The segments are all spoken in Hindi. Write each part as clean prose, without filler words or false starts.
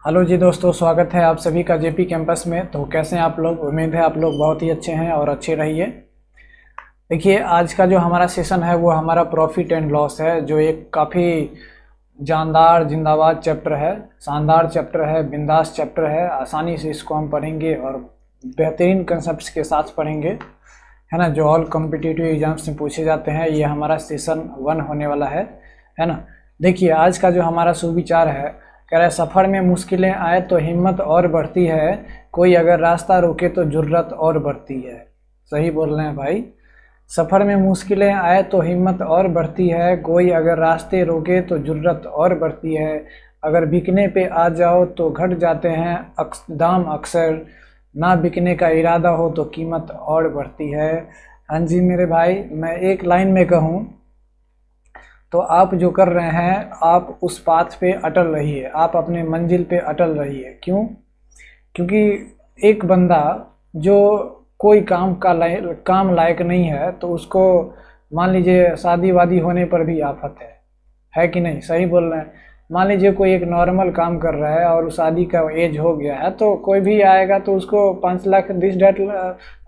हेलो जी दोस्तों, स्वागत है आप सभी का जेपी कैंपस में। तो कैसे हैं आप लोग? उम्मीद है आप लोग बहुत ही अच्छे हैं और अच्छे रहिए। देखिए, आज का जो हमारा सेशन है वो हमारा प्रॉफिट एंड लॉस है, जो एक काफ़ी जानदार जिंदाबाद चैप्टर है, शानदार चैप्टर है, बिंदास चैप्टर है। आसानी से इसको हम पढ़ेंगे और बेहतरीन कंसेप्ट के साथ पढ़ेंगे, है ना, जो ऑल कॉम्पिटिटिव एग्जाम्स में पूछे जाते हैं। ये हमारा सेशन 1 होने वाला है ना। देखिए, आज का जो हमारा सुविचार है, कह रहा है सफ़र में मुश्किलें आए तो हिम्मत और बढ़ती है, कोई अगर रास्ता रोके तो जुर्रत और बढ़ती है। सही बोल रहे हैं भाई। सफ़र में मुश्किलें आए तो हिम्मत और बढ़ती है, कोई अगर रास्ते रोके तो जुर्रत और बढ़ती है। अगर बिकने पे आ जाओ तो घट जाते हैं दाम अक्सर, ना बिकने का इरादा हो तो कीमत और बढ़ती है। हाँ जी मेरे भाई, मैं एक लाइन में कहूँ तो आप जो कर रहे हैं, आप उस पाथ पे अटल रहिए, आप अपने मंजिल पे अटल रहिए। क्यों? क्योंकि एक बंदा जो कोई काम लायक नहीं है तो उसको मान लीजिए शादी वादी होने पर भी आफत है कि नहीं? सही बोल रहे हैं। मान लीजिए कोई एक नॉर्मल काम कर रहा है और शादी का एज हो गया है, तो कोई भी आएगा तो उसको 5 लाख दिस डेट,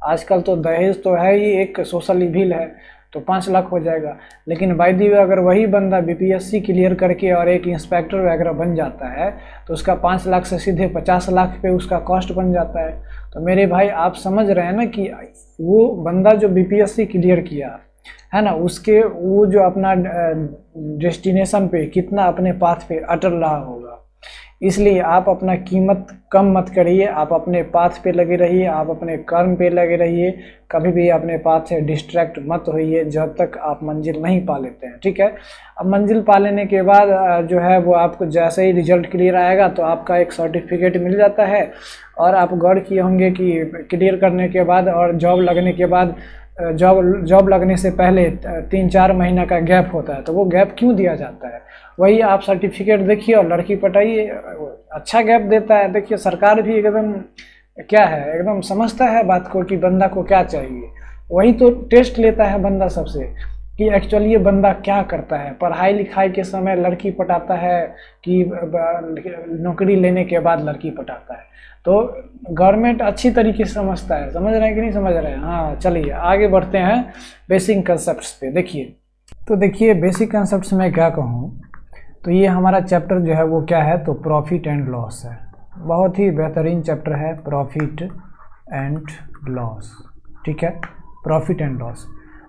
आजकल तो दहेज तो है ही, एक सोशल इविल है, तो 5 लाख हो जाएगा। लेकिन बाय द वे अगर वही बंदा बीपीएससी क्लियर करके और एक इंस्पेक्टर वगैरह बन जाता है तो उसका 5 लाख से सीधे 50 लाख पे उसका कॉस्ट बन जाता है। तो मेरे भाई, आप समझ रहे हैं ना कि वो बंदा जो बीपीएससी क्लियर किया है ना, उसके वो जो अपना डेस्टिनेशन पे कितना अपने पाथ पे अटल रहा होगा। इसलिए आप अपना कीमत कम मत करिए, आप अपने पाथ पे लगे रहिए, आप अपने कर्म पे लगे रहिए। कभी भी अपने पाथ से डिस्ट्रैक्ट मत होइए जब तक आप मंजिल नहीं पा लेते हैं, ठीक है। अब मंजिल पा लेने के बाद जो है वो आपको जैसे ही रिजल्ट क्लियर आएगा तो आपका एक सर्टिफिकेट मिल जाता है, और आप गौर किए होंगे कि क्लियर करने के बाद और जॉब लगने के बाद, जॉब लगने से पहले 3-4 महीना का गैप होता है। तो वो गैप क्यों दिया जाता है? वही आप सर्टिफिकेट देखिए और लड़की पटाइए, अच्छा गैप देता है। देखिए, सरकार भी एकदम क्या है, एकदम समझता है बात को कि बंदा को क्या चाहिए। वही तो टेस्ट लेता है बंदा सबसे कि एक्चुअली ये बंदा क्या करता है। पढ़ाई लिखाई के समय लड़की पटाता है कि नौकरी लेने के बाद लड़की पटाता है? तो गवर्नमेंट अच्छी तरीके से समझता है। समझ रहे हैं कि नहीं समझ रहे हैं? हाँ, चलिए आगे बढ़ते हैं बेसिक कंसेप्ट्स पे। देखिए बेसिक कंसेप्ट्स में क्या कहूँ, तो ये हमारा चैप्टर जो है वो क्या है, तो प्रॉफिट एंड लॉस है। बहुत ही बेहतरीन चैप्टर है प्रॉफिट एंड लॉस, ठीक है। प्रॉफिट एंड लॉस,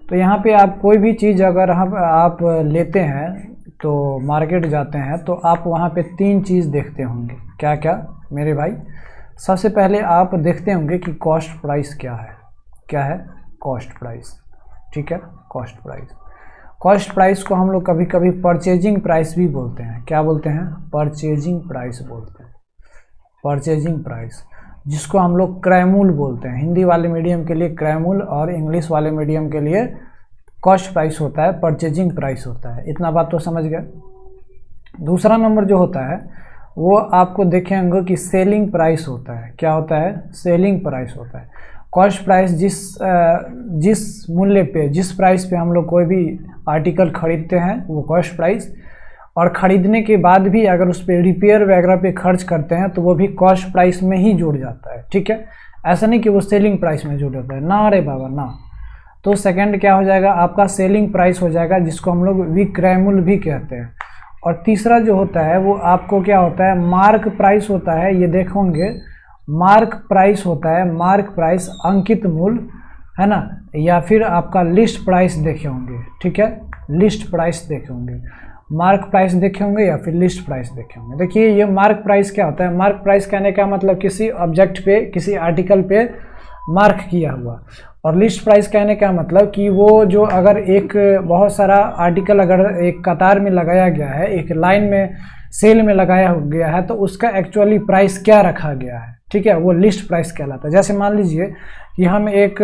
तो यहाँ पे आप कोई भी चीज़ अगर आप लेते हैं तो मार्केट जाते हैं तो आप वहाँ पे 3 चीज़ देखते होंगे। क्या क्या मेरे भाई? सबसे पहले आप देखते होंगे कि कॉस्ट प्राइस क्या है। क्या है? कॉस्ट प्राइस, ठीक है। कॉस्ट प्राइस, कॉस्ट प्राइस को हम लोग कभी कभी परचेजिंग प्राइस भी बोलते हैं। क्या बोलते हैं? परचेजिंग प्राइस बोलते हैं। परचेजिंग प्राइस, जिसको हम लोग क्रयमूल बोलते हैं। हिंदी वाले मीडियम के लिए क्रयमूल और इंग्लिश वाले मीडियम के लिए कॉस्ट प्राइस होता है, परचेजिंग प्राइस होता है। इतना बात तो समझ गए। दूसरा नंबर जो होता है वो आपको देखेंगे कि सेलिंग प्राइस होता है। क्या होता है? सेलिंग प्राइस होता है। कॉस्ट प्राइस जिस मूल्य पे, जिस प्राइस पे हम लोग कोई भी आर्टिकल खरीदते हैं वो कॉस्ट प्राइस, और ख़रीदने के बाद भी अगर उस पर रिपेयर वगैरह पे खर्च करते हैं तो वो भी कॉस्ट प्राइस में ही जुड़ जाता है, ठीक है। ऐसा नहीं कि वो सेलिंग प्राइस में जुड़ जाता है, ना रे बाबा ना। तो सेकंड क्या हो जाएगा आपका? सेलिंग प्राइस हो जाएगा, जिसको हम लोग विक्रय मूल्य भी कहते हैं। और तीसरा जो होता है वो आपको क्या होता है? मार्क प्राइस होता है। ये देखोगे, मार्क प्राइस होता है। मार्क प्राइस अंकित मूल्य, है ना, या फिर आपका लिस्ट प्राइस देखे होंगे, ठीक है। लिस्ट प्राइस देखे होंगे, मार्क प्राइस देखे होंगे या फिर लिस्ट प्राइस देखे होंगे। देखिए, ये मार्क प्राइस क्या होता है? मार्क प्राइस कहने का मतलब किसी ऑब्जेक्ट पे, किसी आर्टिकल पे मार्क किया हुआ। और लिस्ट प्राइस कहने का मतलब कि वो जो अगर एक बहुत सारा आर्टिकल अगर एक कतार में लगाया गया है, एक लाइन में सेल में लगाया गया है, तो उसका एक्चुअली प्राइस क्या रखा गया है, ठीक है, वो लिस्ट प्राइस कहलाता है। जैसे मान लीजिए कि हम एक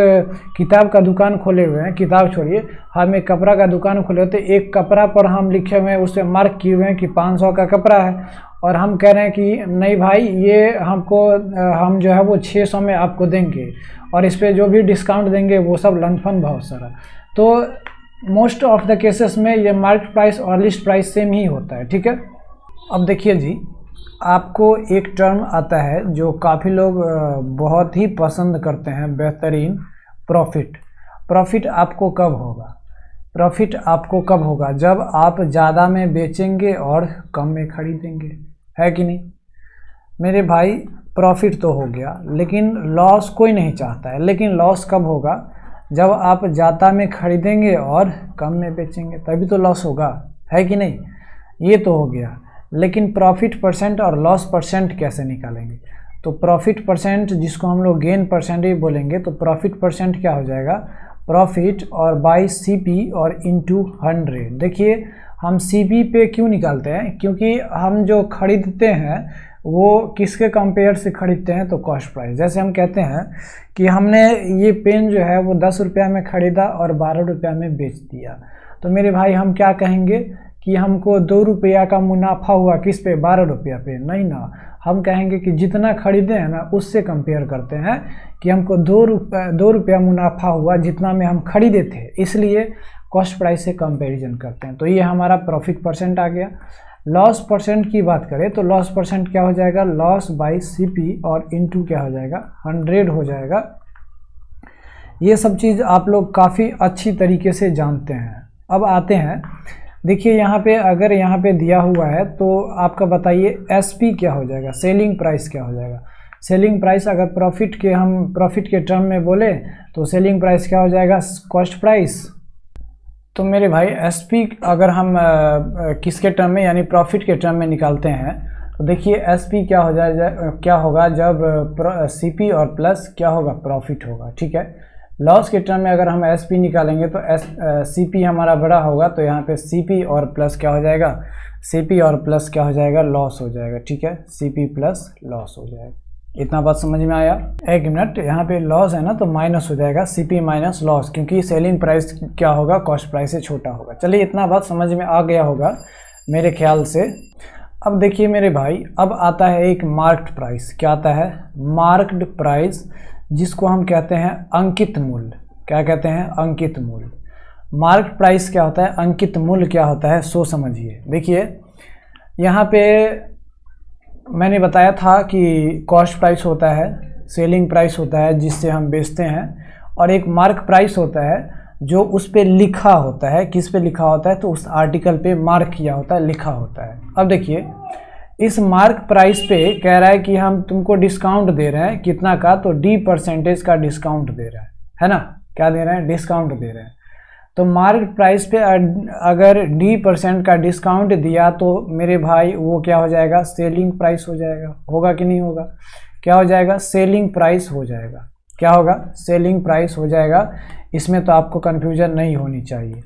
किताब का दुकान खोले हुए हैं, किताब छोड़िए, हम एक कपड़ा का दुकान खोले हुए, तो एक कपड़ा पर हम लिखे हुए हैं, उस पर मार्क किए हुए हैं कि 500 का कपड़ा है, और हम कह रहे हैं कि नहीं भाई, ये हमको हम जो है वो 600 में आपको देंगे, और इस पर जो भी डिस्काउंट देंगे वो सब लंफन बहुत सारा। तो मोस्ट ऑफ द केसेस में ये मार्केट प्राइस और लिस्ट प्राइस सेम ही होता है, ठीक है। अब देखिए जी, आपको एक टर्म आता है जो काफ़ी लोग बहुत ही पसंद करते हैं, बेहतरीन, प्रॉफिट। प्रॉफिट आपको कब होगा? प्रॉफिट आपको कब होगा? जब आप ज़्यादा में बेचेंगे और कम में खरीदेंगे, है कि नहीं मेरे भाई? प्रॉफिट तो हो गया, लेकिन लॉस कोई नहीं चाहता है। लेकिन लॉस कब होगा? जब आप ज़्यादा में खरीदेंगे और कम में बेचेंगे, तभी तो लॉस होगा, है कि नहीं? ये तो हो गया। लेकिन प्रॉफिट परसेंट और लॉस परसेंट कैसे निकालेंगे? तो प्रॉफिट परसेंट, जिसको हम लोग गेन परसेंटेज बोलेंगे, तो प्रॉफिट परसेंट क्या हो जाएगा? प्रॉफिट और बाई सीपी और इनटू 100। देखिए, हम सीपी पे क्यों निकालते हैं? क्योंकि हम जो खरीदते हैं वो किसके कंपेयर से खरीदते हैं? तो कॉस्ट प्राइस। जैसे हम कहते हैं कि हमने ये पेन जो है वो 10 रुपया में खरीदा और 12 रुपया में बेच दिया, तो मेरे भाई हम क्या कहेंगे कि हमको 2 रुपया का मुनाफा हुआ, किस पे? 12 रुपया पे। नहीं ना, हम कहेंगे कि जितना खरीदे हैं ना उससे कंपेयर करते हैं कि हमको 2 रुपया मुनाफा हुआ जितना में हम खरीदे थे, इसलिए कॉस्ट प्राइस से कंपैरिजन करते हैं। तो ये हमारा प्रॉफिट परसेंट आ गया। लॉस परसेंट की बात करें तो लॉस परसेंट क्या हो जाएगा? लॉस बाई सीपी और इनटू क्या हो जाएगा? 100 हो जाएगा। ये सब चीज़ आप लोग काफ़ी अच्छी तरीके से जानते हैं। अब आते हैं, देखिए यहाँ पे, अगर यहाँ पे दिया हुआ है तो आपका बताइए एसपी क्या हो जाएगा? सेलिंग प्राइस क्या हो जाएगा? सेलिंग प्राइस अगर हम प्रॉफिट के टर्म में बोले तो सेलिंग प्राइस क्या हो जाएगा? Cost price. तो मेरे भाई एसपी अगर हम किसके टर्म में, यानी प्रॉफिट के टर्म में निकालते हैं, तो देखिए एसपी क्या हो जाएगा? क्या होगा जब सीपी और प्लस क्या होगा? प्रॉफिट होगा, ठीक है। लॉस के टर्म में अगर हम एसपी निकालेंगे तो सीपी हमारा बड़ा होगा, तो यहाँ पे सीपी और प्लस क्या हो जाएगा? सीपी और प्लस क्या हो जाएगा? लॉस हो जाएगा, ठीक है। सीपी प्लस लॉस हो जाएगा। इतना बात समझ में आया? एक मिनट, यहाँ पे लॉस है ना, तो माइनस हो जाएगा सीपी माइनस लॉस, क्योंकि सेलिंग प्राइस क्या होगा? कॉस्ट प्राइस से छोटा होगा। चलिए, इतना बात समझ में आ गया होगा मेरे ख्याल से। अब देखिए मेरे भाई, अब आता है एक मार्क्ड प्राइस। क्या आता है? मार्क्ड प्राइस, जिसको हम कहते हैं अंकित मूल्य। क्या कहते हैं? अंकित मूल्य। मार्क्ड प्राइस क्या होता है? अंकित मूल्य क्या होता है? सो समझिए। देखिए यहाँ पे मैंने बताया था कि कॉस्ट प्राइस होता है, सेलिंग प्राइस होता है जिससे हम बेचते हैं, और एक मार्क प्राइस होता है जो उस पे लिखा होता है। किस पे लिखा होता है? तो उस आर्टिकल पे मार्क किया होता है, लिखा होता है। अब देखिए, इस मार्क प्राइस पे कह रहा है कि हम तुमको डिस्काउंट दे रहे हैं, कितना का? तो D% का डिस्काउंट दे रहा है ना? क्या दे रहे हैं? डिस्काउंट दे रहे हैं। तो मार्क प्राइस पे अगर D% का डिस्काउंट दिया तो मेरे भाई वो क्या हो जाएगा? सेलिंग प्राइस हो जाएगा। होगा कि नहीं होगा? क्या हो जाएगा? सेलिंग प्राइस हो जाएगा। क्या होगा? सेलिंग प्राइस हो जाएगा। इसमें तो आपको कन्फ्यूजन नहीं होनी चाहिए।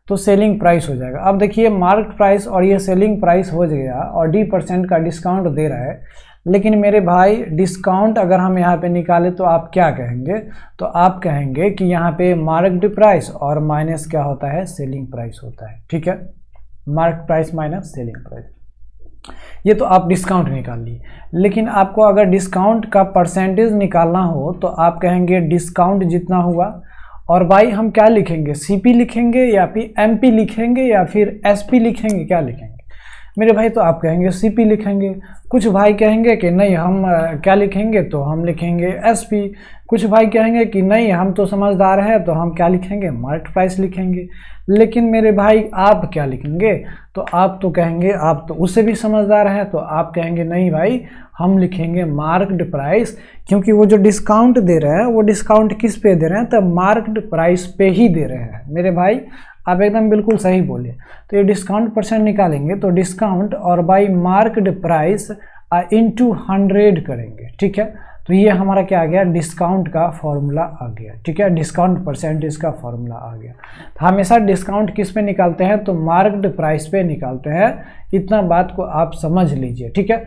तो सेलिंग प्राइस हो जाएगा। अब देखिए, मार्क प्राइस और ये सेलिंग प्राइस हो गया और D% का डिस्काउंट दे रहा है, लेकिन मेरे भाई डिस्काउंट अगर हम यहाँ पे निकालें तो आप क्या कहेंगे? तो आप कहेंगे कि यहाँ पे मार्क्ड प्राइस और माइनस क्या होता है? सेलिंग प्राइस होता है, ठीक है। Mark price minus selling price, ये तो आप डिस्काउंट निकाल लिए। लेकिन आपको अगर डिस्काउंट का परसेंटेज निकालना हो तो आप कहेंगे डिस्काउंट जितना हुआ, और भाई हम क्या लिखेंगे? सीपी लिखेंगे या फिर एमपी लिखेंगे या फिर एसपी लिखेंगे? क्या लिखेंगे मेरे भाई? तो आप कहेंगे सीपी लिखेंगे। कुछ भाई कहेंगे कि नहीं हम क्या लिखेंगे? तो हम लिखेंगे एसपी। कुछ भाई कहेंगे कि नहीं हम तो समझदार हैं तो हम क्या लिखेंगे? मार्क प्राइस लिखेंगे। लेकिन मेरे भाई आप क्या लिखेंगे? तो आप तो कहेंगे, आप तो उससे भी समझदार हैं, तो आप कहेंगे नहीं भाई हम लिखेंगे मार्क्ड प्राइस, क्योंकि वो जो डिस्काउंट दे रहे हैं वो डिस्काउंट किस पे दे रहे हैं? तो मार्क्ड प्राइस पे ही दे रहे हैं मेरे भाई। आप एकदम बिल्कुल सही बोले। तो ये डिस्काउंट परसेंट निकालेंगे तो डिस्काउंट और बाई मार्क्ड प्राइस इनटू 100 करेंगे, ठीक है। तो ये हमारा क्या आ गया? डिस्काउंट का फॉर्मूला आ गया, ठीक है। डिस्काउंट परसेंटेज का फॉर्मूला आ गया। तो हमेशा डिस्काउंट किस पे निकालते हैं? तो मार्क्ड प्राइस पे निकालते हैं। इतना बात को आप समझ लीजिए, ठीक है।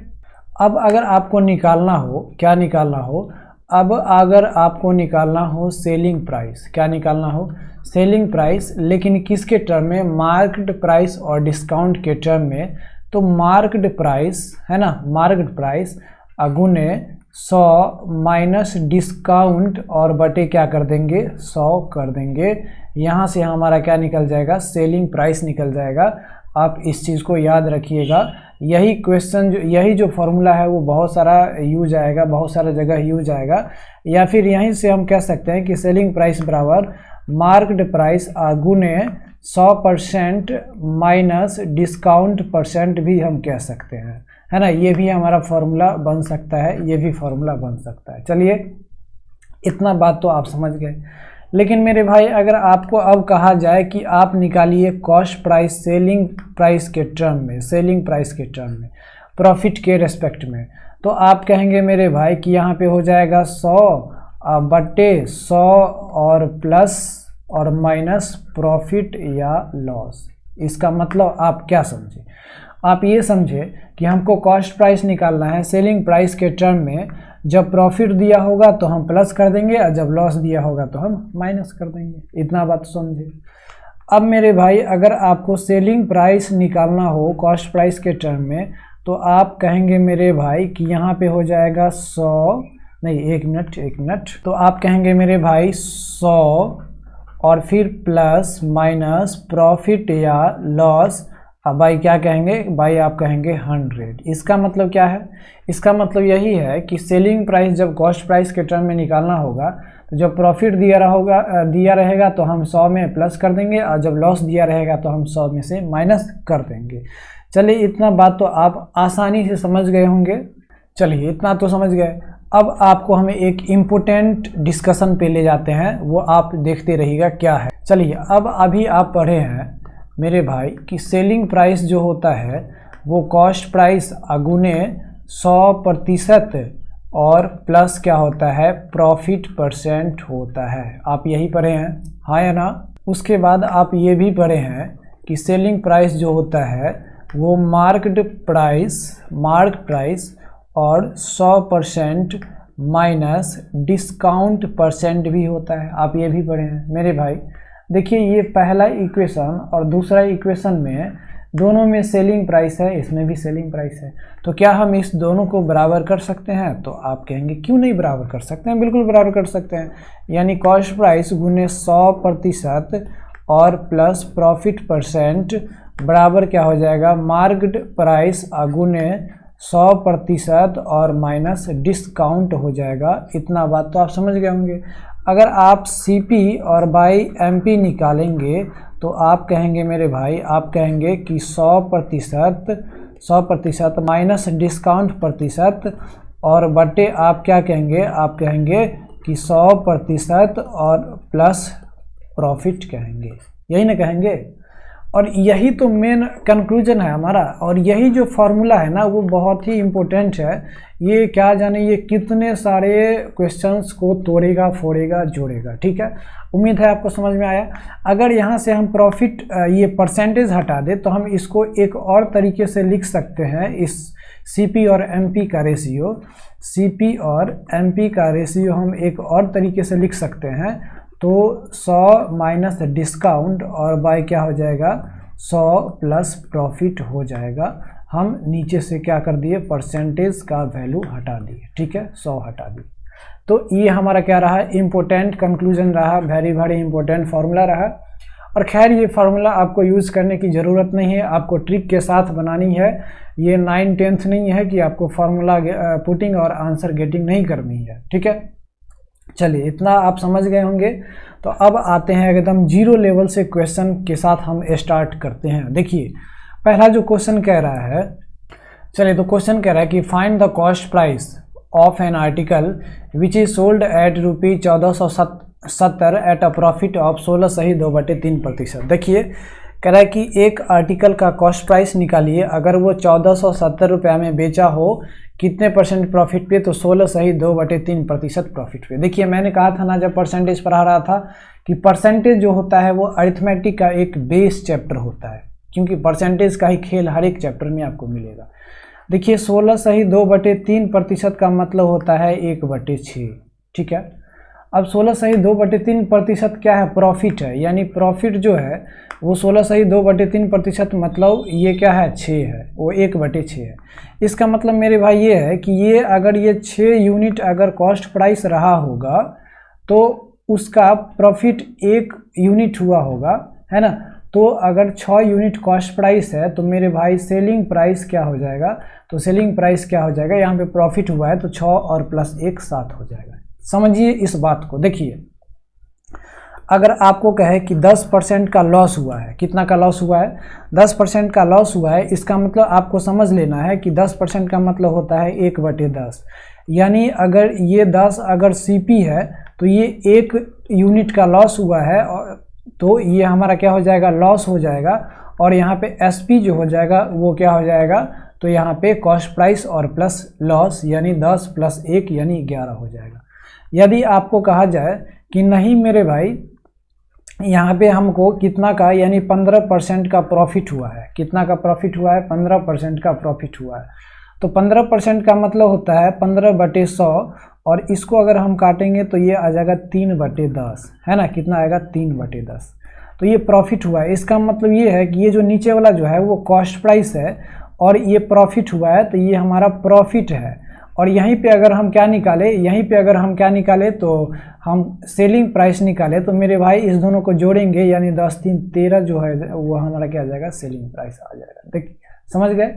अब अगर आपको निकालना हो, क्या निकालना हो? अब अगर आपको निकालना हो सेलिंग प्राइस, क्या निकालना हो? सेलिंग प्राइस, लेकिन किसके टर्म में? मार्क्ड प्राइस और डिस्काउंट के टर्म में। तो मार्क्ड प्राइस है ना, मार्क्ड प्राइस गुने 100 माइनस डिस्काउंट और बटे क्या कर देंगे? 100 कर देंगे। यहाँ से हमारा क्या निकल जाएगा? सेलिंग प्राइस निकल जाएगा। आप इस चीज़ को याद रखिएगा। यही क्वेश्चन यही जो फॉर्मूला है वो बहुत सारा यूज आएगा, बहुत सारा जगह यूज आएगा। या फिर यहीं से हम कह सकते हैं कि सेलिंग प्राइस बराबर मार्क्ड प्राइस गुने 100% माइनस डिस्काउंट परसेंट भी हम कह सकते हैं, है ना। ये भी हमारा फॉर्मूला बन सकता है, ये भी फॉर्मूला बन सकता है। चलिए इतना बात तो आप समझ गए। लेकिन मेरे भाई अगर आपको अब कहा जाए कि आप निकालिए कॉस्ट प्राइस सेलिंग प्राइस के टर्म में, सेलिंग प्राइस के टर्म में, प्रॉफिट के रेस्पेक्ट में, तो आप कहेंगे मेरे भाई कि यहाँ पे हो जाएगा 100/100 और प्लस और माइनस प्रॉफिट या लॉस। इसका मतलब आप क्या समझे? आप ये समझे कि हमको कॉस्ट प्राइस निकालना है सेलिंग प्राइस के टर्म में। जब प्रॉफिट दिया होगा तो हम प्लस कर देंगे और जब लॉस दिया होगा तो हम माइनस कर देंगे। इतना बात समझे। अब मेरे भाई अगर आपको सेलिंग प्राइस निकालना हो कॉस्ट प्राइस के टर्म में, तो आप कहेंगे मेरे भाई कि यहाँ पे हो जाएगा 100 नहीं, एक मिनट, तो आप कहेंगे मेरे भाई 100 और फिर प्लस माइनस प्रॉफिट या लॉस। अब भाई क्या कहेंगे? भाई आप कहेंगे 100। इसका मतलब क्या है? इसका मतलब यही है कि सेलिंग प्राइस जब कॉस्ट प्राइस के टर्म में निकालना होगा तो जब प्रॉफिट दिया रहेगा तो हम 100 में प्लस कर देंगे और जब लॉस दिया रहेगा तो हम 100 में से माइनस कर देंगे। चलिए इतना बात तो आप आसानी से समझ गए होंगे। चलिए इतना तो समझ गए। अब आपको हमें एक इम्पोर्टेंट डिस्कशन पे ले जाते हैं, वो आप देखते रहिएगा क्या है। चलिए अब अभी आप पढ़े हैं मेरे भाई कि सेलिंग प्राइस जो होता है वो कॉस्ट प्राइस अगुने 100% और प्लस क्या होता है? प्रॉफिट परसेंट होता है। आप यही पढ़े हैं, हाँ या ना? उसके बाद आप ये भी पढ़े हैं कि सेलिंग प्राइस जो होता है वो मार्क्ड प्राइस और 100% माइनस डिस्काउंट परसेंट भी होता है। आप ये भी पढ़े हैं मेरे भाई। देखिए ये पहला इक्वेशन और दूसरा इक्वेशन में दोनों में सेलिंग प्राइस है, इसमें भी सेलिंग प्राइस है। तो क्या हम इस दोनों को बराबर कर सकते हैं? तो आप कहेंगे क्यों नहीं बराबर कर सकते हैं, बिल्कुल बराबर कर सकते हैं। यानी कॉस्ट प्राइस गुने 100% और प्लस प्रॉफिट परसेंट बराबर क्या हो जाएगा? मार्क्ड प्राइस गुने 100% और माइनस डिस्काउंट हो जाएगा। इतना बात तो आप समझ गए होंगे। अगर आप सीपी और बाई एमपी निकालेंगे तो आप कहेंगे मेरे भाई, आप कहेंगे कि 100% माइनस डिस्काउंट प्रतिशत और बटे आप क्या कहेंगे? आप कहेंगे कि 100% और प्लस प्रॉफिट कहेंगे, यही ना कहेंगे। और यही तो मेन कंक्लूजन है हमारा। और यही जो फार्मूला है ना वो बहुत ही इम्पोर्टेंट है। ये क्या जाने ये कितने सारे क्वेश्चंस को तोड़ेगा, फोड़ेगा, जोड़ेगा। ठीक है, उम्मीद है आपको समझ में आया। अगर यहाँ से हम प्रॉफिट ये परसेंटेज हटा दे तो हम इसको एक और तरीके से लिख सकते हैं। इस सीपी और एमपी का रेशियो, सीपी और एमपी का रेशियो हम एक और तरीके से लिख सकते हैं। तो 100 माइनस डिस्काउंट और बाय क्या हो जाएगा? 100 प्लस प्रॉफिट हो जाएगा। हम नीचे से क्या कर दिए? परसेंटेज का वैल्यू हटा दिए। ठीक है, 100 हटा दिए। तो ये हमारा क्या रहा? इम्पोर्टेंट कंक्लूजन रहा, वेरी इम्पोर्टेंट फार्मूला रहा। और खैर ये फार्मूला आपको यूज़ करने की ज़रूरत नहीं है, आपको ट्रिक के साथ बनानी है। ये 9-10th नहीं है कि आपको फार्मूला पुटिंग और आंसर गेटिंग नहीं करनी है। ठीक है, चलिए इतना आप समझ गए होंगे। तो अब आते हैं एकदम जीरो लेवल से क्वेश्चन के साथ हम स्टार्ट करते हैं। देखिए पहला जो क्वेश्चन कह रहा है, चलिए तो क्वेश्चन कह रहा है कि find the cost price of an article which is sold at ₹1470 at a profit of 16 सही 2/3%। देखिए कह रहा है कि एक आर्टिकल का कॉस्ट प्राइस निकालिए, अगर वो 1470 रुपये में बेचा हो, कितने परसेंट प्रॉफिट पे? तो 16 सही 2/3% प्रॉफिट पे। देखिए मैंने कहा था ना जब परसेंटेज पढ़ा रहा था कि परसेंटेज जो होता है वो अरिथमेटिक का एक बेस चैप्टर होता है, क्योंकि परसेंटेज का ही खेल हर एक चैप्टर में आपको मिलेगा। देखिए 16 सही 2/3% का मतलब होता है 1/6। ठीक है, अब 16 सही 2/3% क्या है? प्रॉफिट है। यानी प्रॉफिट जो है वो 16 सही 2/3% मतलब ये क्या है? 6 है, वो 1/6 है। इसका मतलब मेरे भाई ये है कि ये अगर ये 6 यूनिट अगर कॉस्ट प्राइस रहा होगा तो उसका प्रॉफिट 1 यूनिट हुआ होगा, है ना। तो अगर 6 यूनिट कॉस्ट प्राइस है तो मेरे भाई सेलिंग प्राइस क्या हो जाएगा, तो सेलिंग प्राइस क्या हो जाएगा, यहाँ पे प्रॉफिट हुआ है तो 6 और प्लस 1 7 हो जाएगा। समझिए इस बात को। देखिए अगर आपको कहे कि 10% का लॉस हुआ है, कितना का लॉस हुआ है, 10% का लॉस हुआ है, इसका मतलब आपको समझ लेना है कि 10% का मतलब होता है 1/10, यानी अगर ये 10 अगर सीपी है तो ये 1 यूनिट का लॉस हुआ है, तो ये हमारा क्या हो जाएगा, लॉस हो जाएगा। और यहाँ पे एसपी जो हो जाएगा वो क्या हो जाएगा, तो यहाँ पे कॉस्ट प्राइस और प्लस लॉस यानी 10 + 1 यानी 11 हो जाएगा। यदि आपको कहा जाए कि नहीं मेरे भाई यहाँ पे हमको कितना का यानी 15% का प्रॉफिट हुआ है, कितना का प्रॉफिट हुआ है, 15% का प्रॉफिट हुआ है, तो 15% का मतलब होता है 15/100, और इसको अगर हम काटेंगे तो ये आ जाएगा 3/10, है ना, कितना आएगा 3/10। तो ये प्रॉफिट हुआ है। इसका मतलब ये है कि ये जो नीचे वाला जो है वो कॉस्ट प्राइस है और ये प्रॉफिट हुआ है, तो ये हमारा प्रॉफिट है। और यहीं पे अगर हम क्या निकाले, यहीं पे अगर हम क्या निकाले, तो हम सेलिंग प्राइस निकाले, तो मेरे भाई इस दोनों को जोड़ेंगे यानी 10 3 13 जो है वो हमारा क्या आ जाएगा, सेलिंग प्राइस आ जाएगा। देखिए समझ गए।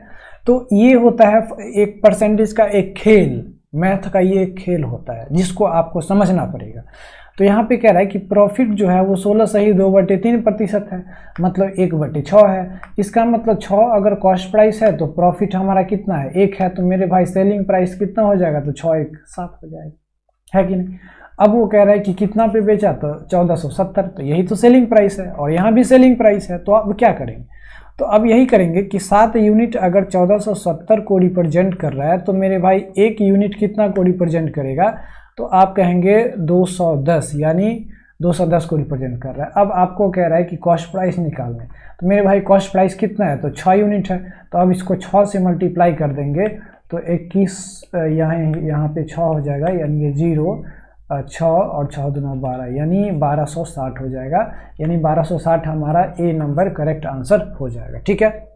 तो ये होता है एक परसेंटेज का एक खेल, मैथ का ये एक खेल होता है जिसको आपको समझना पड़ेगा। तो यहाँ पे कह रहा है कि प्रॉफिट जो है वो 16 सही 2/3% है, मतलब 1/6 है। इसका मतलब 6 अगर कॉस्ट प्राइस है तो प्रॉफिट हमारा कितना है, 1 है, तो मेरे भाई सेलिंग प्राइस कितना हो जाएगा, तो 6 1 7 हो जाएगा, है कि नहीं। अब वो कह रहा है कि कितना पे बेचा, तो 1470, तो यही तो सेलिंग प्राइस है और यहाँ भी सेलिंग प्राइस है। तो अब क्या करेंगे, तो अब यही करेंगे कि 7 यूनिट अगर 1470 को रिप्रेजेंट कर रहा है तो मेरे भाई 1 यूनिट कितना को रिप्रेजेंट करेगा, तो आप कहेंगे 210, यानी 210 को रिप्रेजेंट कर रहा है। अब आपको कह रहा है कि कॉस्ट प्राइस निकालना है, तो मेरे भाई कॉस्ट प्राइस कितना है, तो 6 यूनिट है, तो अब इसको 6 से मल्टीप्लाई कर देंगे तो 21 यहाँ पे 6 हो जाएगा, यानी ये 0 6 और 6 दूना 12 यानी 1260 हो जाएगा, यानी 1260 हमारा ए नंबर करेक्ट आंसर हो जाएगा। ठीक है,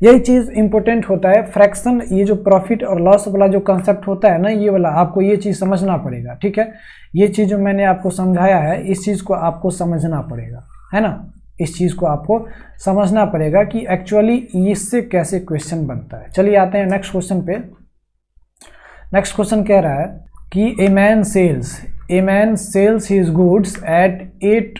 यही चीज़ इंपॉर्टेंट होता है। फ्रैक्शन, ये जो प्रॉफिट और लॉस वाला जो कंसेप्ट होता है ना, ये वाला आपको ये चीज़ समझना पड़ेगा। ठीक है, ये चीज़ जो मैंने आपको समझाया है इस चीज़ को आपको समझना पड़ेगा, है ना, इस चीज़ को आपको समझना पड़ेगा कि एक्चुअली इससे कैसे क्वेश्चन बनता है। चलिए आते हैं नेक्स्ट क्वेश्चन पे। नेक्स्ट क्वेश्चन कह रहा है कि a man sells his goods at 8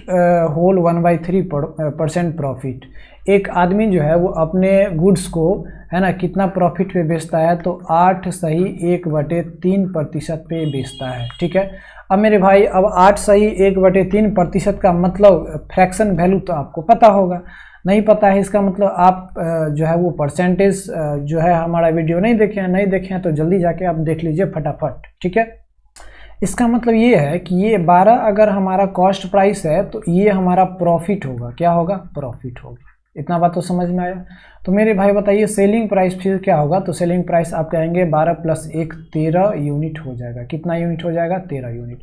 whole 1/3% profit. एक आदमी जो है वो अपने गुड्स को, है ना, कितना प्रॉफिट पे बेचता है, तो 8 सही 1/3% पे बेचता है। ठीक है, अब मेरे भाई अब 8 सही 1/3% का मतलब फ्रैक्शन वैल्यू तो आपको पता होगा, नहीं पता है इसका मतलब आप जो है वो परसेंटेज जो है हमारा वीडियो नहीं देखे हैं तो जल्दी जाके आप देख लीजिए फटाफट। ठीक है, इसका मतलब ये है कि ये 12 अगर हमारा कॉस्ट प्राइस है तो ये हमारा प्रॉफिट होगा, क्या होगा, प्रॉफिट होगा। इतना बात तो समझ में आया। तो मेरे भाई बताइए सेलिंग प्राइस फिर क्या होगा, तो सेलिंग प्राइस आप कहेंगे 12 + 1 13 यूनिट हो जाएगा। कितना यूनिट हो जाएगा, 13 यूनिट।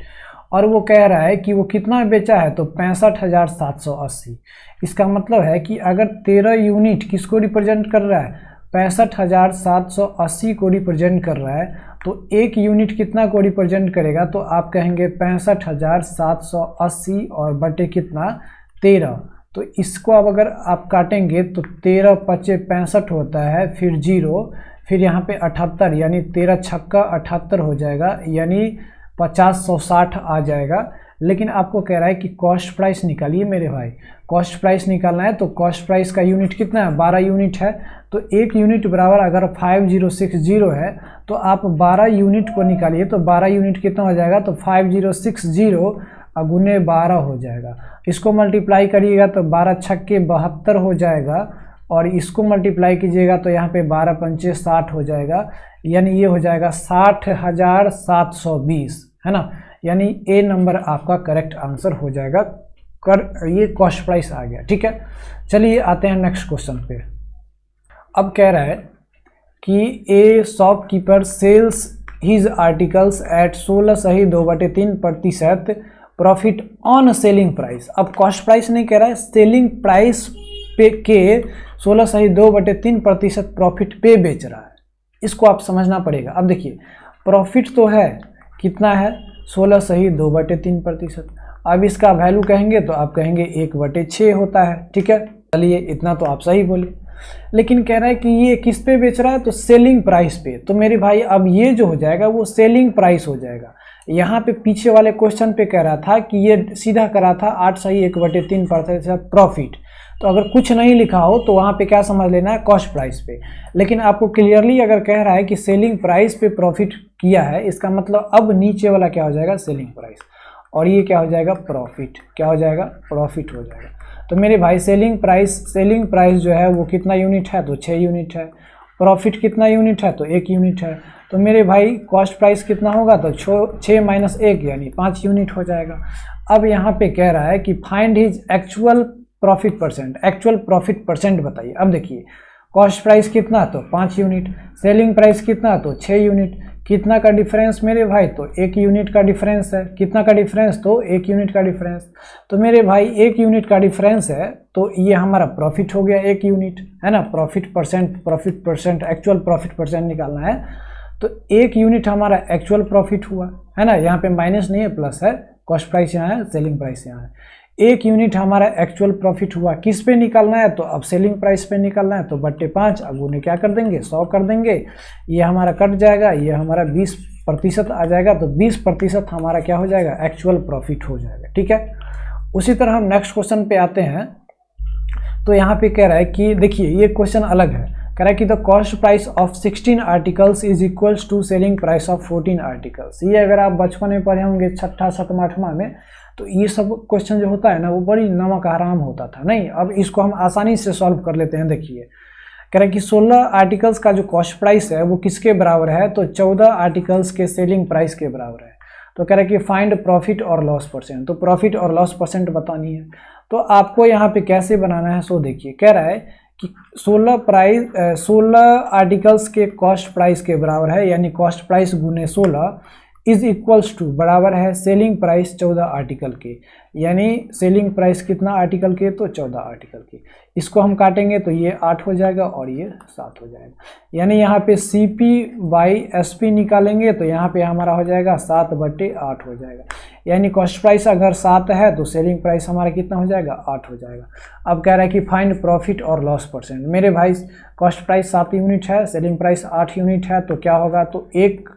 और वो कह रहा है कि वो कितना बेचा है, तो 65,780। इसका मतलब है कि अगर 13 यूनिट किसको रिप्रेजेंट कर रहा है, 65,780 को रिप्रेजेंट कर रहा है, तो 1 यूनिट कितना को रिप्रेजेंट करेगा, तो आप कहेंगे 65,780 और बटे कितना 13। तो इसको अब अगर आप काटेंगे तो 13 × 5 = 65 होता है, फिर 0, फिर यहाँ पे 78 यानी 13 छक्का 78 हो जाएगा, यानी 50/160 आ जाएगा। लेकिन आपको कह रहा है कि कॉस्ट प्राइस निकालिए मेरे भाई। कॉस्ट प्राइस निकालना है तो कॉस्ट प्राइस का यूनिट कितना है, 12 यूनिट है, तो 1 यूनिट बराबर अगर 5060 है तो आप 12 यूनिट को निकालिए, तो 12 यूनिट कितना हो जाएगा, तो 5060 गुने 12 हो जाएगा। इसको मल्टीप्लाई करिएगा तो 12 छक्के 72 हो जाएगा, और इसको मल्टीप्लाई कीजिएगा तो यहाँ पे 12 पंचे 60 हो जाएगा, यानी ये हो जाएगा 60,720, है ना, यानी ए नंबर आपका करेक्ट आंसर हो जाएगा। ये कॉस्ट प्राइस आ गया। ठीक है, चलिए आते हैं नेक्स्ट क्वेश्चन पे। अब कह रहा है कि a shopkeeper sells his articles at 16 सही 2/3% प्रॉफिट ऑन सेलिंग प्राइस। अब कॉस्ट प्राइस नहीं कह रहा है, सेलिंग प्राइस पे के 16 सही 2/3% प्रॉफिट पे बेच रहा है। इसको आप समझना पड़ेगा। अब देखिए प्रॉफिट तो है, कितना है, 16 सही 2/3%, अब इसका वैल्यू कहेंगे तो आप कहेंगे 1/6 होता है। ठीक है, चलिए इतना तो आप सही बोले। लेकिन कह रहा है कि ये किस पे बेच रहा है, तो सेलिंग प्राइस पे। तो मेरे भाई अब ये जो हो जाएगा वो सेलिंग प्राइस हो जाएगा। यहाँ पे पीछे वाले क्वेश्चन पे कह रहा था कि ये सीधा करा था 8 सही 1/3% प्रॉफिट। तो अगर कुछ नहीं लिखा हो तो वहाँ पे क्या समझ लेना है, कॉस्ट प्राइस पे। लेकिन आपको क्लियरली अगर कह रहा है कि सेलिंग प्राइस पे प्रॉफिट किया है, इसका मतलब अब नीचे वाला क्या हो जाएगा, सेलिंग प्राइस, और ये क्या हो जाएगा, प्रॉफिट। क्या हो जाएगा, प्रॉफिट हो जाएगा। तो मेरे भाई सेलिंग प्राइस जो है वो कितना यूनिट है, तो 6 यूनिट है। प्रॉफिट कितना यूनिट है, तो 1 यूनिट है। तो मेरे भाई कॉस्ट प्राइस कितना होगा, तो 6 - 1 यानी 5 यूनिट हो जाएगा। अब यहाँ पे कह रहा है कि find his actual profit percent बताइए। अब देखिए कॉस्ट प्राइस कितना, तो 5 यूनिट, सेलिंग प्राइस कितना, तो 6 यूनिट। कितना का डिफरेंस मेरे भाई, तो 1 यूनिट का डिफरेंस है। कितना का डिफरेंस, तो 1 यूनिट का डिफरेंस। तो मेरे भाई 1 यूनिट का डिफरेंस है, तो ये हमारा प्रॉफिट हो गया 1 यूनिट, है ना। Profit percent actual profit percent निकालना है, तो 1 यूनिट हमारा एक्चुअल प्रॉफिट हुआ, है ना। यहाँ पे माइनस नहीं है, प्लस है। कॉस्ट प्राइस यहाँ है, सेलिंग प्राइस यहाँ है। 1 यूनिट हमारा एक्चुअल प्रॉफिट हुआ। किस पे निकालना है, तो अब सेलिंग प्राइस पे निकालना है, तो बट्टे 5। अब उन्हें क्या कर देंगे, 100 कर देंगे। ये हमारा कट जाएगा, ये हमारा 20% आ जाएगा। तो 20% हमारा क्या हो जाएगा, एक्चुअल प्रॉफिट हो जाएगा। ठीक है, उसी तरह हम नेक्स्ट क्वेश्चन पे आते हैं। तो यहाँ पे कह रहा है कि देखिए ये क्वेश्चन अलग है। कह रहा है कि the cost price of 16 articles is equals to selling price of 14 articles. ये अगर आप बचपन में पढ़े होंगे 6ठा 7वां 8वां में, तो ये सब क्वेश्चन जो होता है ना वो बड़ी नमक हराम होता था। नहीं, अब इसको हम आसानी से सॉल्व कर लेते हैं। देखिए कह रहे हैं कि 16 आर्टिकल्स का जो कॉस्ट प्राइस है वो किसके बराबर है, तो 14 आर्टिकल्स के सेलिंग प्राइस के बराबर है। तो कह रहे हैं कि फाइंड प्रॉफिट और लॉस परसेंट। तो प्रॉफिट और लॉस परसेंट बतानी है। तो आपको यहाँ पे कैसे बनाना है, सो देखिए कह रहा है कि 16 आर्टिकल्स के कॉस्ट प्राइस के बराबर है, यानी कॉस्ट प्राइस गुने 16 इज इक्वल्स टू बराबर है सेलिंग प्राइस 14 आर्टिकल के। यानी सेलिंग प्राइस कितना आर्टिकल के, तो 14 आर्टिकल के। इसको हम काटेंगे तो ये 8 हो जाएगा और ये 7 हो जाएगा। यानी यहाँ पे CP/SP निकालेंगे तो यहाँ पे हमारा हो जाएगा 7/8 हो जाएगा। यानी कॉस्ट प्राइस अगर 7 है तो सेलिंग प्राइस हमारा कितना हो जाएगा, 8 हो जाएगा। अब कह रहा है कि फाइंड प्रॉफिट और लॉस परसेंट। मेरे भाई कॉस्ट प्राइस 7 यूनिट है, सेलिंग प्राइस 8 यूनिट है, तो क्या होगा, तो 1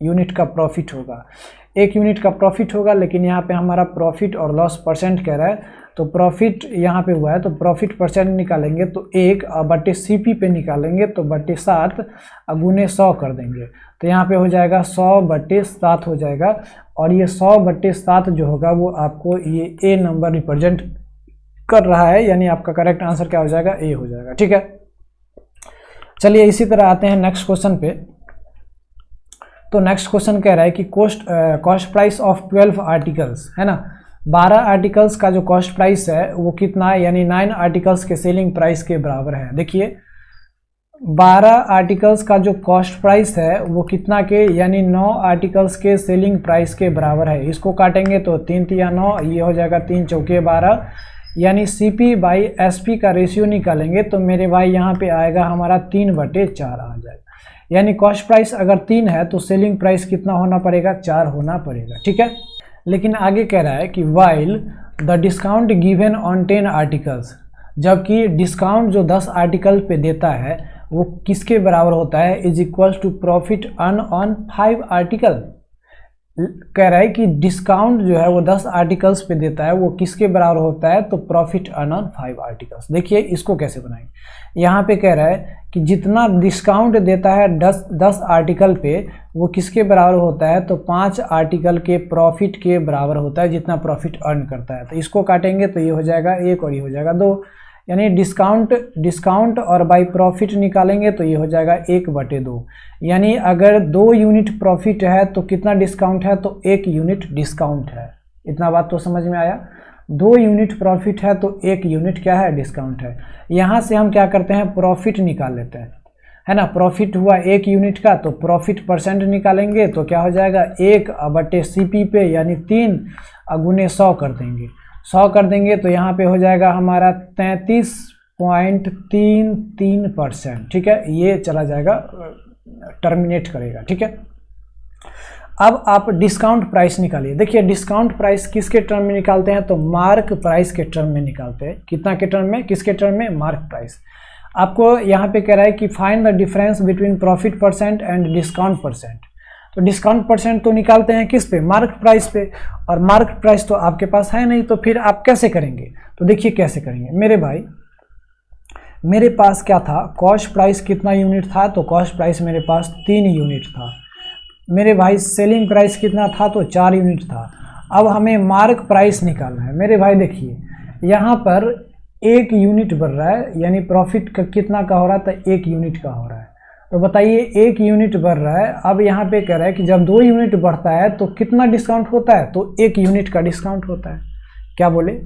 यूनिट का प्रॉफिट होगा। 1 यूनिट का प्रॉफिट होगा, लेकिन यहाँ पे हमारा प्रॉफिट और लॉस परसेंट कह रहा है, तो प्रॉफिट यहाँ पे हुआ है तो प्रॉफिट परसेंट निकालेंगे तो 1 बट्टे CP पे निकालेंगे तो बट्टे 7 गुने 100 कर देंगे। तो यहाँ पे हो जाएगा 100/7 हो जाएगा। और ये 100/7 जो होगा वो आपको ये A नंबर रिप्रेजेंट कर रहा है, यानी आपका करेक्ट आंसर क्या हो जाएगा, A हो जाएगा। ठीक है, चलिए इसी तरह आते हैं नेक्स्ट क्वेश्चन पे। तो नेक्स्ट क्वेश्चन कह रहा है कि कॉस्ट प्राइस ऑफ 12 आर्टिकल्स, है ना। 12 आर्टिकल्स का जो कॉस्ट प्राइस है वो कितना है, यानी 9 आर्टिकल्स के सेलिंग प्राइस के बराबर है। देखिए 12 आर्टिकल्स का जो कॉस्ट प्राइस है वो कितना के, यानी 9 आर्टिकल्स के सेलिंग प्राइस के बराबर है। इसको काटेंगे तो 3 × 9, ये हो जाएगा 3 × 4 12, यानी CP/SP का रेशियो निकालेंगे तो मेरे भाई यहाँ पे आएगा हमारा 3/4 आ जाएगा। यानी कॉस्ट प्राइस अगर 3 है तो सेलिंग प्राइस कितना होना पड़ेगा, 4 होना पड़ेगा। ठीक है, लेकिन आगे कह रहा है कि while the discount given on 10 articles, जबकि डिस्काउंट जो 10 आर्टिकल पे देता है वो किसके बराबर होता है, is equals to profit earn on 5 article. कह रहा है कि डिस्काउंट जो है वो 10 आर्टिकल्स पे देता है वो किसके बराबर होता है, तो प्रॉफिट अर्न ऑन 5 आर्टिकल्स। देखिए इसको कैसे बनाएंगे। यहाँ पे कह रहा है कि जितना डिस्काउंट देता है 10 आर्टिकल पे वो किसके बराबर होता है, तो 5 आर्टिकल के प्रॉफिट के बराबर होता है, जितना प्रॉफिट अर्न करता है। तो इसको काटेंगे तो ये हो जाएगा 1 और ये हो जाएगा 2, यानी डिस्काउंट और बाई प्रॉफिट निकालेंगे तो ये हो जाएगा 1/2। यानी अगर 2 यूनिट प्रॉफिट है तो कितना डिस्काउंट है, तो 1 यूनिट डिस्काउंट है। इतना बात तो समझ में आया। 2 यूनिट प्रॉफिट है तो 1 यूनिट क्या है, डिस्काउंट है। यहाँ से हम क्या करते हैं, प्रॉफिट निकाल लेते हैं, है ना। प्रॉफिट हुआ 1 यूनिट का तो प्रॉफिट परसेंट निकालेंगे तो क्या हो जाएगा, 1/CP पे यानी 3 गुने 100 कर देंगे। 100 कर देंगे तो यहाँ पे हो जाएगा हमारा 33.33%। ठीक है, ये चला जाएगा, टर्मिनेट करेगा। ठीक है, अब आप डिस्काउंट प्राइस निकालिए। देखिए डिस्काउंट प्राइस किसके टर्म में निकालते हैं, तो मार्क प्राइस के टर्म में निकालते हैं। कितना के टर्म में, किसके टर्म में, मार्क प्राइस। आपको यहाँ पे कह रहा है कि find the difference between profit percent and discount percent. तो डिस्काउंट परसेंट तो निकालते हैं किस पे, मार्क प्राइस पे, और मार्क प्राइस तो आपके पास है नहीं, तो फिर आप कैसे करेंगे। तो देखिए कैसे करेंगे मेरे भाई, मेरे पास क्या था, कॉस्ट प्राइस कितना यूनिट था, तो कॉस्ट प्राइस मेरे पास 3 यूनिट था। मेरे भाई सेलिंग प्राइस कितना था, तो 4 यूनिट था। अब हमें मार्क प्राइस निकालना है। मेरे भाई देखिए यहाँ पर 1 यूनिट बढ़ रहा है, यानी प्रॉफिट का कितना का हो रहा है, तो 1 यूनिट का हो रहा है। तो बताइए 1 यूनिट बढ़ रहा है। अब यहाँ पे कह रहा है कि जब 2 यूनिट बढ़ता है तो कितना डिस्काउंट होता है, तो 1 यूनिट का डिस्काउंट होता है। क्या बोले,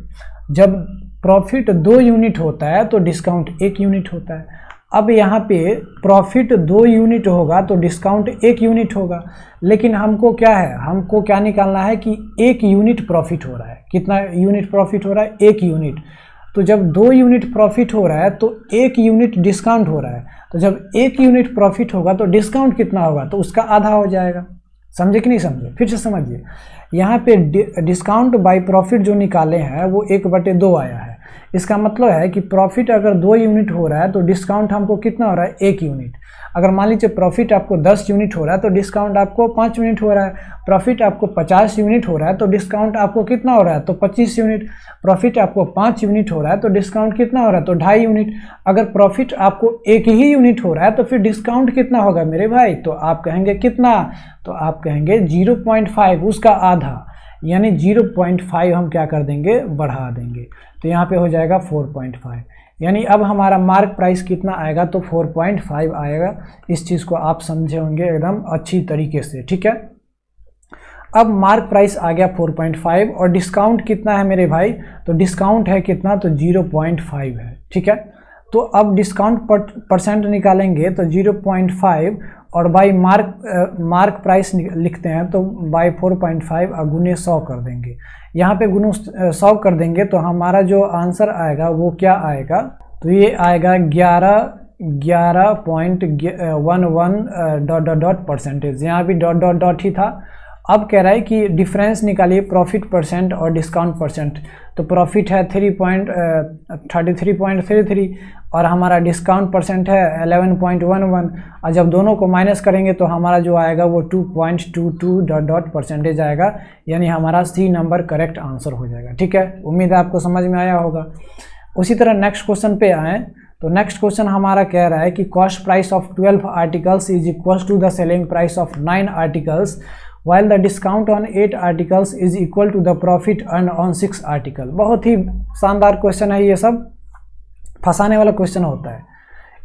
जब प्रॉफिट 2 यूनिट होता है तो डिस्काउंट 1 यूनिट होता है। अब यहाँ पे प्रॉफिट 2 यूनिट होगा तो डिस्काउंट 1 यूनिट होगा, लेकिन हमको क्या है, हमको क्या निकालना है कि 1 यूनिट प्रॉफिट हो रहा है। कितना यूनिट प्रॉफिट हो रहा है, 1 यूनिट। तो जब 2 यूनिट प्रॉफिट हो रहा है तो 1 यूनिट डिस्काउंट हो रहा है। तो जब 1 यूनिट प्रॉफिट होगा तो डिस्काउंट कितना होगा, तो उसका आधा हो जाएगा। समझे कि नहीं समझे, फिर से समझिए। यहाँ पे डिस्काउंट बाय प्रॉफिट जो निकाले हैं वो 1/2 आया है। इसका मतलब है कि प्रॉफिट अगर 2 यूनिट हो रहा है तो डिस्काउंट हमको कितना हो रहा है, 1 यूनिट। अगर मान लीजिए प्रॉफिट आपको 10 यूनिट हो रहा है तो डिस्काउंट आपको 5 यूनिट हो रहा है। प्रॉफिट आपको 50 यूनिट हो रहा है तो डिस्काउंट आपको कितना हो रहा है, तो 25 यूनिट। प्रॉफिट आपको 5 यूनिट हो रहा है तो डिस्काउंट कितना हो रहा है, तो 2.5 यूनिट। अगर प्रॉफिट आपको 1 ही यूनिट हो रहा है तो फिर डिस्काउंट कितना होगा मेरे भाई, तो आप कहेंगे कितना, तो आप कहेंगे 0.5, उसका आधा, यानी 0.5 हम क्या कर देंगे, बढ़ा देंगे। तो यहाँ पे हो जाएगा 4.5, यानी अब हमारा मार्क प्राइस कितना आएगा, तो 4.5 आएगा। इस चीज़ को आप समझे होंगे एकदम अच्छी तरीके से, ठीक है। अब मार्क प्राइस आ गया 4.5 और डिस्काउंट कितना है मेरे भाई, तो डिस्काउंट है कितना, तो 0.5 है, ठीक है। तो अब डिस्काउंट परसेंट निकालेंगे तो 0.5 और बाई मार्क प्राइस लिखते हैं तो बाई 4.5 और गुने 100 कर देंगे। यहाँ पे गुने 100 कर देंगे तो हमारा जो आंसर आएगा वो क्या आएगा, तो ये आएगा 11.11 परसेंटेज। यहाँ भी डॉट ही था। अब कह रहा है कि डिफरेंस निकालिए प्रॉफिट परसेंट और डिस्काउंट परसेंट। तो प्रॉफिट है 33.33 और हमारा डिस्काउंट परसेंट है 11.11, और जब दोनों को माइनस करेंगे तो हमारा जो आएगा वो 2.22 परसेंटेज आएगा, यानी हमारा सी नंबर करेक्ट आंसर हो जाएगा, ठीक है। उम्मीद है आपको समझ में आया होगा। उसी तरह नेक्स्ट क्वेश्चन पे आए तो नेक्स्ट क्वेश्चन हमारा कह रहा है कि cost price of 12 articles is equal to the selling price of 9 articles while the discount on 8 articles is equal to the profit earned on 6 article। बहुत ही शानदार क्वेश्चन है, ये सब फंसाने वाला क्वेश्चन होता है।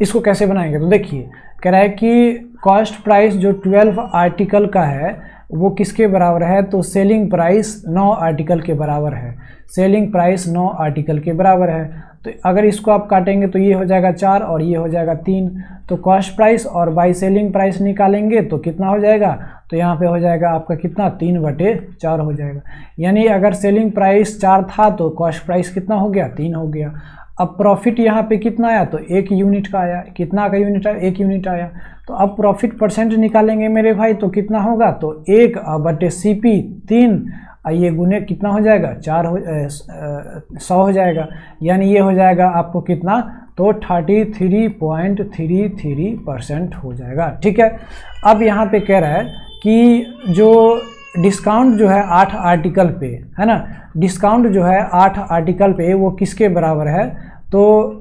इसको कैसे बनाएंगे, तो देखिए कह रहा है कि कॉस्ट प्राइस जो 12 आर्टिकल का है वो किसके बराबर है, तो सेलिंग प्राइस 9 आर्टिकल के बराबर है। सेलिंग प्राइस 9 आर्टिकल के बराबर है। तो अगर इसको आप काटेंगे तो ये हो जाएगा 4 और ये हो जाएगा 3। तो कॉस्ट प्राइस और बाई सेलिंग प्राइस निकालेंगे तो कितना हो जाएगा, तो यहाँ पे हो जाएगा आपका कितना, 3/4 हो जाएगा। यानी अगर सेलिंग प्राइस 4 था तो कॉस्ट प्राइस कितना हो गया, 3 हो गया। अब प्रॉफिट यहाँ पे कितना आया, तो 1 यूनिट का आया। कितना का यूनिट आया, 1 यूनिट आया। तो अब प्रॉफिट परसेंट निकालेंगे मेरे भाई तो कितना होगा, तो 1/CP 3, ये गुने कितना हो जाएगा, 100 हो जाएगा। यानी ये हो जाएगा आपको कितना, तो 33.33% हो जाएगा, ठीक है। अब यहाँ पे कह रहा है कि जो डिस्काउंट जो है 8 आर्टिकल पे है ना, डिस्काउंट जो है 8 आर्टिकल पे वो किसके बराबर है, तो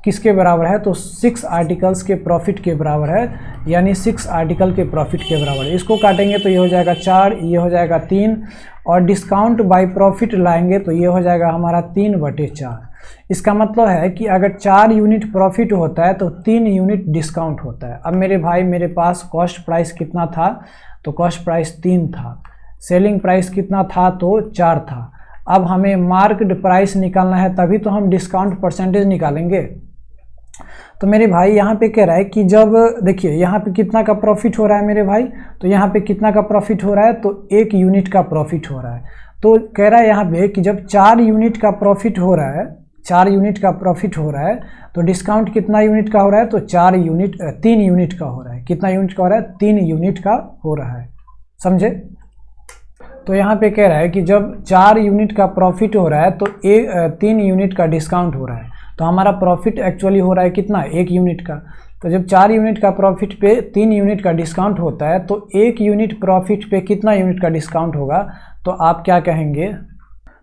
किसके बराबर है, तो 6 आर्टिकल्स के प्रॉफिट के बराबर है। यानी 6 आर्टिकल के प्रॉफिट के बराबर है। इसको काटेंगे तो ये हो जाएगा 4, ये हो जाएगा 3, और डिस्काउंट बाय प्रॉफिट लाएंगे तो ये हो जाएगा हमारा 3/4। इसका मतलब है कि अगर 4 यूनिट प्रॉफिट होता है तो 3 यूनिट डिस्काउंट होता है। अब मेरे भाई मेरे पास कॉस्ट प्राइस कितना था, तो कॉस्ट प्राइस 3 था। सेलिंग प्राइस कितना था, तो 4 था। अब हमें मार्क्ड प्राइस निकालना है, तभी तो हम डिस्काउंट परसेंटेज निकालेंगे। तो मेरे भाई यहाँ पे कह रहा है कि जब देखिए यहाँ पे कितना का प्रॉफिट हो रहा है मेरे भाई, तो यहाँ पे कितना का प्रॉफिट हो रहा है, तो 1 यूनिट का प्रॉफिट हो रहा है। तो कह रहा है यहाँ पे कि जब 4 यूनिट का प्रॉफिट हो रहा है, 4 यूनिट का प्रॉफिट हो रहा है, तो डिस्काउंट कितना यूनिट का हो रहा है, तो 3 यूनिट का हो रहा है। कितना यूनिट का हो रहा है, 3 यूनिट का हो रहा है। समझे। तो यहाँ पे कह रहा है कि जब 4 यूनिट का प्रॉफिट हो रहा है तो 3 यूनिट का डिस्काउंट हो रहा है। तो हमारा प्रॉफिट एक्चुअली हो रहा है कितना, 1 यूनिट का। तो जब 4 यूनिट का प्रॉफिट पे 3 यूनिट का डिस्काउंट होता है तो 1 यूनिट प्रॉफिट पे कितना यूनिट का डिस्काउंट होगा, तो आप क्या कहेंगे।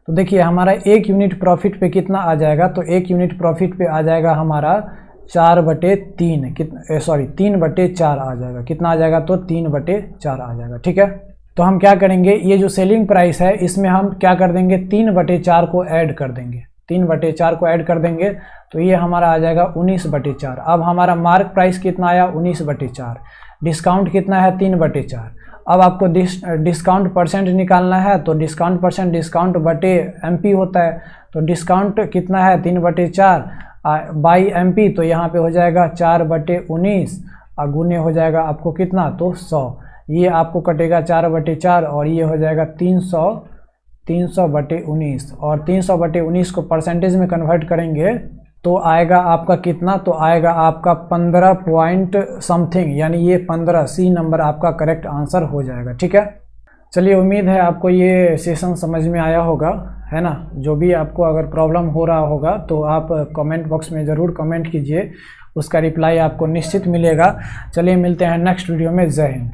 तो देखिए हमारा 1 यूनिट प्रॉफिट पे कितना आ जाएगा, तो 1 यूनिट प्रॉफिट पे आ जाएगा हमारा 4/3, 3/4 आ जाएगा। कितना आ जाएगा, तो 3/4 आ जाएगा। ठीक है, तो हम क्या करेंगे, ये जो सेलिंग प्राइस है इसमें हम क्या कर देंगे, 3/4 को ऐड कर देंगे। 3/4 को ऐड कर देंगे तो ये हमारा आ जाएगा 19/4। अब हमारा मार्क प्राइस कितना आया, 19/4। डिस्काउंट कितना है, 3/4। अब आपको डिस्काउंट परसेंट निकालना है, तो डिस्काउंट परसेंट डिस्काउंट बटे MP होता है। तो डिस्काउंट कितना है, 3/4 बाई MP, तो यहाँ पे हो जाएगा 4/19 और गुने हो जाएगा आपको कितना, तो 100। ये आपको कटेगा 4/4 और ये हो जाएगा 300/19। और 300/19 को परसेंटेज में कन्वर्ट करेंगे तो आएगा आपका कितना, तो आएगा आपका 15 पॉइंट समथिंग, यानी ये 15 C नंबर आपका करेक्ट आंसर हो जाएगा। ठीक है, चलिए उम्मीद है आपको ये सेशन समझ में आया होगा, है ना। जो भी आपको अगर प्रॉब्लम हो रहा होगा तो आप कमेंट बॉक्स में ज़रूर कमेंट कीजिए, उसका रिप्लाई आपको निश्चित मिलेगा। चलिए मिलते हैं नेक्स्ट वीडियो में। जय हिंद।